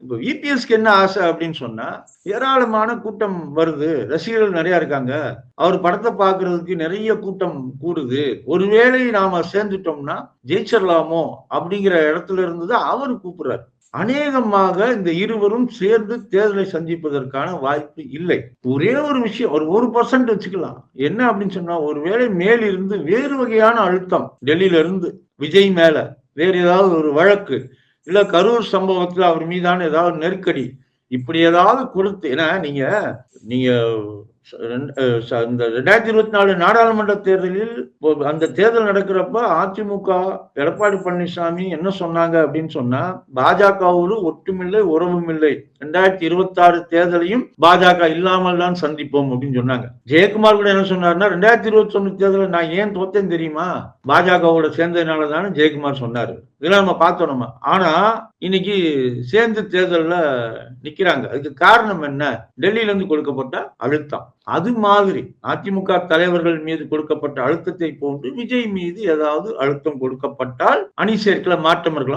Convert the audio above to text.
இப்ப இபிஎஸ்க்கு என்ன ஆசை அப்படின்னு சொன்னா, ஏராளமான கூட்டம் வருது, ரசிகர்கள் நிறைய இருக்காங்க, அவர் படத்தை பார்க்கறதுக்கு நிறைய கூட்டம் கூடுது, ஒருவேளை நாம சேர்ந்துட்டோம்னா ஜெயிச்சிடலாமோ அப்படிங்கிற இடத்துல இருந்து தான் அவர் கூப்பிடுறாரு. அநேகமாக இந்த இருவரும் சேர்ந்து தேர்தலை சந்திப்பதற்கான வாய்ப்பு இல்லை. ஒரே ஒரு விஷயம், ஒரு 1% வச்சுக்கலாம். என்ன அப்படின்னு சொன்னா, ஒருவேளை மேலிருந்து வேறு வகையான அழுத்தம், டெல்லியில இருந்து விஜய் மேல வேறு ஏதாவது ஒரு வழக்கு, இல்ல கரூர் சம்பவத்துல அவர் மீதான ஏதாவது நெருக்கடி, இப்படி ஏதாவது கொடுத்து, ஏன்னா நீங்க நீங்க இந்த 2024 நாடாளுமன்ற தேர்தலில் அந்த தேர்தல் நடக்கிறப்ப அதிமுக எடப்பாடி பழனிசாமி என்ன சொன்னாங்க அப்படின்னு சொன்னா, பாஜகவோடு ஒட்டுமில்லை உறவும் இல்லை, 2026 தேர்தலையும் பாஜக இல்லாமல் தான் சந்திப்போம் அப்படின்னு சொன்னாங்க. ஜெயக்குமார் கூட என்ன சொன்னாருன்னா, 2021 தேர்தலில் நான் ஏன் தோத்தேன் தெரியுமா, பாஜகவோட சேர்ந்ததுனால தானே ஜெயக்குமார் சொன்னாரு. இதெல்லாம் நம்ம பார்த்தோம் நம்ம. ஆனா இன்னைக்கு சேர்ந்து தேர்தல்ல நிக்கிறாங்க. அதுக்கு காரணம் என்ன? டெல்லியில இருந்து கொடுக்கப்பட்ட அழுத்தம். அது மாதிரி அதிமுக தலைவர்கள் மீது கொடுக்கப்பட்ட அழுத்தத்தை போன்று விஜய் மீது ஏதாவது அழுத்தம் கொடுக்கப்பட்டால் அணி சேர்க்கையில மாற்றம் இருக்கலாம்.